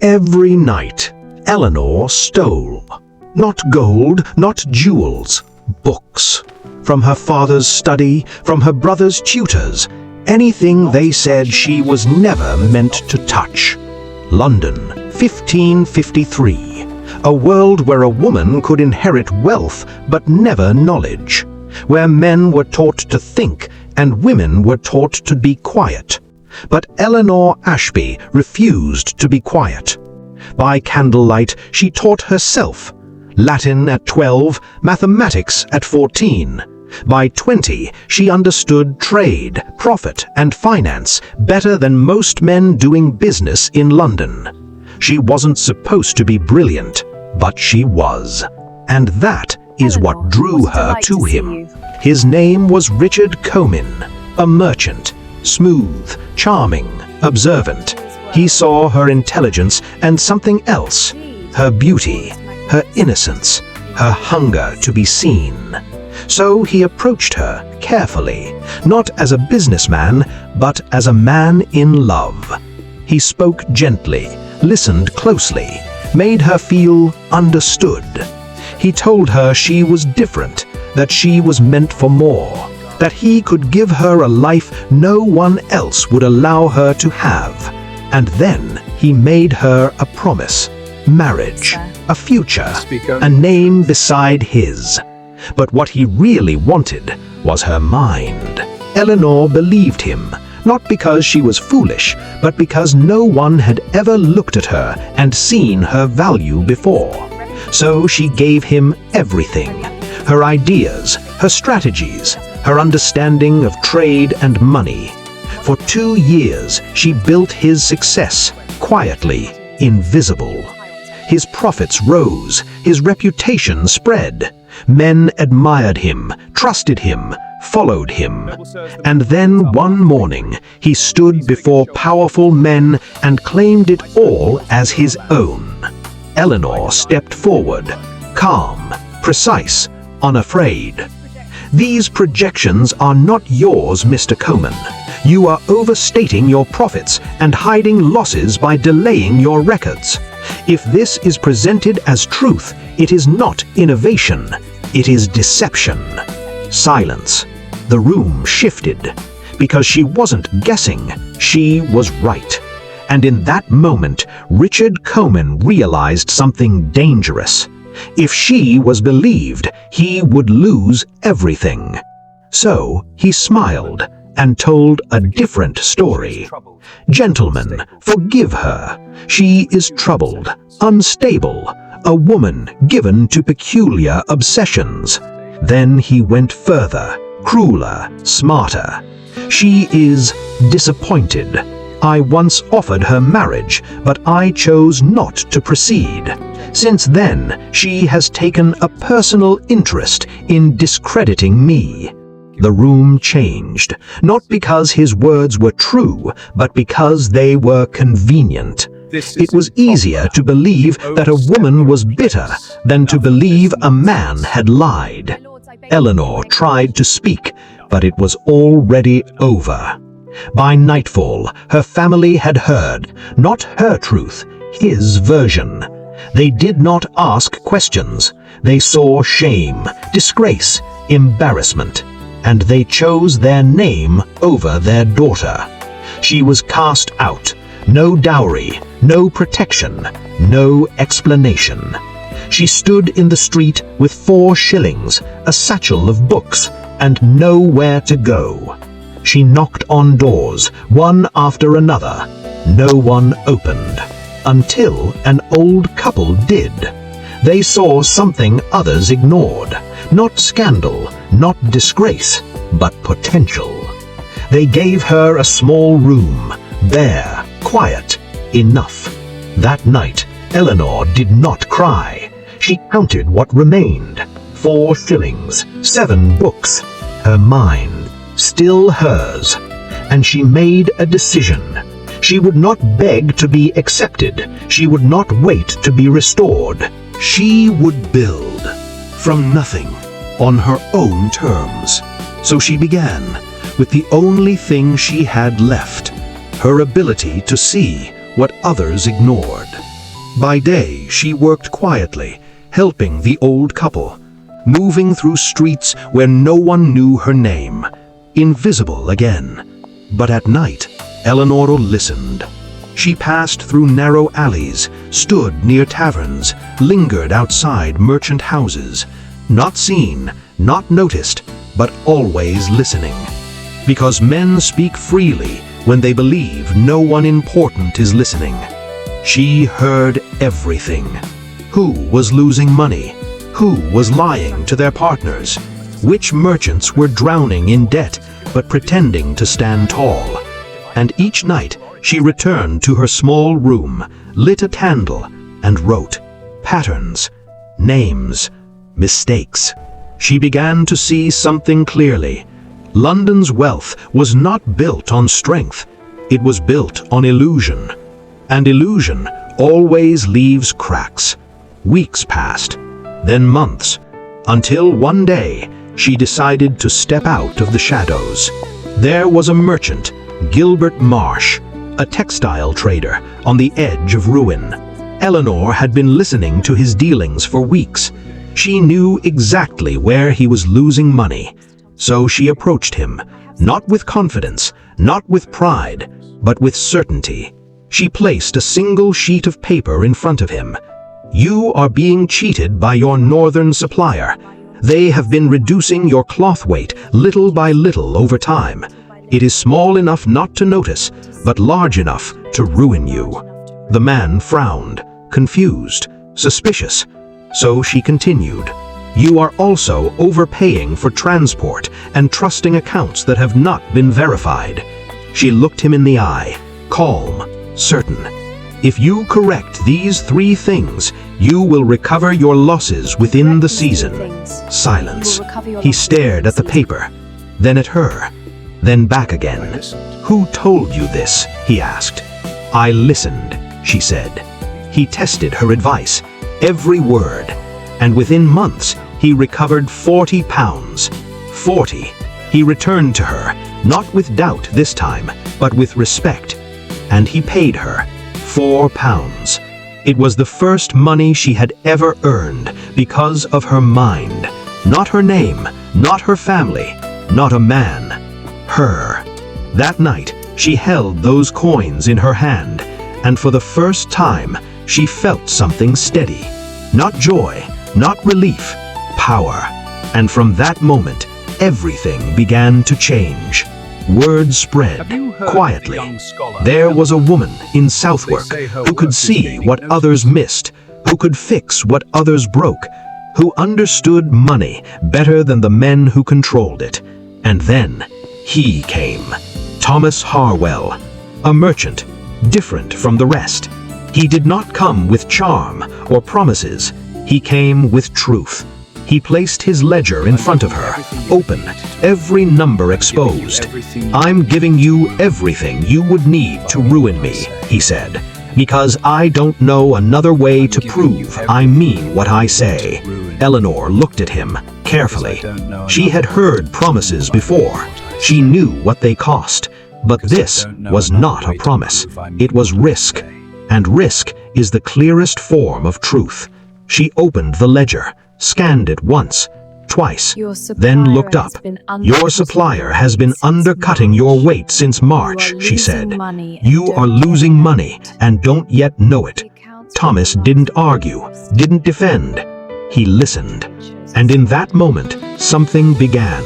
Every night, Eleanor stole. Not gold, not jewels, books. From her father's study, from her brother's tutors, anything they said she was never meant to touch. London, 1553. A world where a woman could inherit wealth but never knowledge. Where men were taught to think and women were taught to be quiet. But Eleanor Ashby refused to be quiet. By candlelight, she taught herself. Latin at 12, mathematics at 14. By 20, she understood trade, profit, and finance better than most men doing business in London. She wasn't supposed to be brilliant, but she was. And that is what drew her to him. His name was Richard Comyn, a merchant, smooth, charming, observant. He saw her intelligence and something else, her beauty, her innocence, her hunger to be seen. So he approached her carefully, not as a businessman, but as a man in love. He spoke gently, listened closely, made her feel understood. He told her she was different, that she was meant for more, that he could give her a life no one else would allow her to have. And then he made her a promise, marriage, a future, a name beside his. But what he really wanted was her mind. Eleanor believed him, not because she was foolish, but because no one had ever looked at her and seen her value before. So she gave him everything, her ideas, her strategies, her understanding of trade and money. For 2 years, she built his success, quietly, invisible. His profits rose, his reputation spread. Men admired him, trusted him, followed him. And then one morning, he stood before powerful men and claimed it all as his own. Eleanor stepped forward, calm, precise, unafraid. These projections are not yours, Mr. Comyn. You are overstating your profits and hiding losses by delaying your records. If this is presented as truth, it is not innovation. It is deception. Silence. The room shifted. Because she wasn't guessing, she was right. And in that moment, Richard Comyn realized something dangerous. If she was believed, he would lose everything. So he smiled and told a different story. Gentlemen, forgive her. She is troubled, unstable, a woman given to peculiar obsessions. Then he went further, crueler, smarter. She is disappointed. I once offered her marriage, but I chose not to proceed. Since then, she has taken a personal interest in discrediting me. The room changed, not because his words were true, but because they were convenient. It was easier to believe that a woman was bitter than to believe a man had lied. Eleanor tried to speak, but it was already over. By nightfall, her family had heard, not her truth, his version. They did not ask questions. They saw shame, disgrace, embarrassment, and they chose their name over their daughter. She was cast out. No dowry, no protection, no explanation. She stood in the street with 4 shillings, a satchel of books, and nowhere to go. She knocked on doors, one after another. No one opened, until an old couple did. They saw something others ignored. Not scandal, not disgrace, but potential. They gave her a small room, bare, quiet, enough. That night, Eleanor did not cry. She counted what remained. 4 shillings, 7 books. Her mind, still hers. And she made a decision. She would not beg to be accepted. She would not wait to be restored. She would build from nothing on her own terms. So she began with the only thing she had left, her ability to see what others ignored. By day, she worked quietly, helping the old couple, moving through streets where no one knew her name, invisible again. But at night, Eleanor listened. She passed through narrow alleys, stood near taverns, lingered outside merchant houses, not seen, not noticed, but always listening. Because men speak freely when they believe no one important is listening. She heard everything. Who was losing money? Who was lying to their partners? Which merchants were drowning in debt but pretending to stand tall? And each night she returned to her small room, lit a candle, and wrote patterns, names, mistakes. She began to see something clearly. London's wealth was not built on strength. It was built on illusion. And illusion always leaves cracks. Weeks passed, then months, until one day she decided to step out of the shadows. There was a merchant, Gilbert Marsh, a textile trader on the edge of ruin. Eleanor had been listening to his dealings for weeks. She knew exactly where he was losing money. So she approached him, not with confidence, not with pride, but with certainty. She placed a single sheet of paper in front of him. You are being cheated by your northern supplier. They have been reducing your cloth weight little by little over time. It is small enough not to notice, but large enough to ruin you. The man frowned, confused, suspicious. So she continued. You are also overpaying for transport and trusting accounts that have not been verified. She looked him in the eye, calm, certain. If you correct these 3 things, you will recover your losses within the season. Silence. He stared at the paper, then at her, then back again. Who told you this? He asked. I listened, she said. He tested her advice, every word, and within months he recovered 40 pounds. 40. He returned to her, not with doubt this time, but with respect. And he paid her 4 pounds. It was the first money she had ever earned because of her mind. Not her name, not her family, not a man. Her. That night, she held those coins in her hand, and for the first time, she felt something steady. Not joy, not relief, power. And from that moment, everything began to change. Word spread quietly. There was a woman in Southwark who could see what others missed, who could fix what others broke, who understood money better than the men who controlled it. And then he came. Thomas Harwell, a merchant, different from the rest. He did not come with charm or promises. He came with truth. He placed his ledger in front of her, open, every number exposed. I'm giving you everything you would need to ruin me, he said, because I don't know another way to prove I mean what I say. Eleanor looked at him carefully. She had heard promises before. She knew what they cost. But this was not a promise. It was risk. And risk is the clearest form of truth. She opened the ledger, scanned it once, twice, then looked up. Your supplier has been undercutting your weight since March, she said. You are losing money and don't yet know it. Thomas didn't argue, didn't defend. He listened. And in that moment, something began.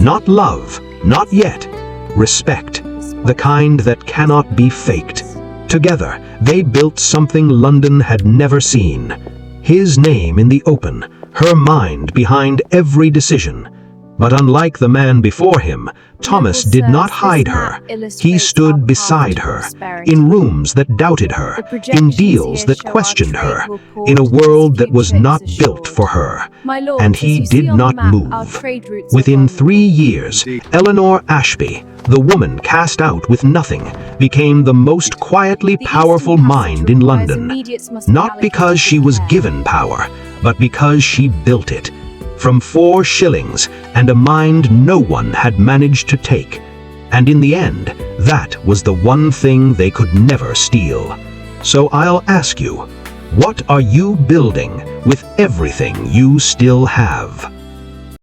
Not love, not yet. Respect, the kind that cannot be faked. Together, they built something London had never seen. His name in the open, her mind behind every decision. But unlike the man before him, Thomas did not hide her. He stood beside her, in rooms that doubted her, in deals that questioned her, in a world that was not built for her. And he did not move. Within 3 years, Eleanor Ashby, the woman cast out with nothing, became the most quietly powerful mind in London. Not because she was given power, but because she built it. From 4 shillings and a mind no one had managed to take. And in the end, that was the one thing they could never steal. So I'll ask you, What are you building with everything you still have?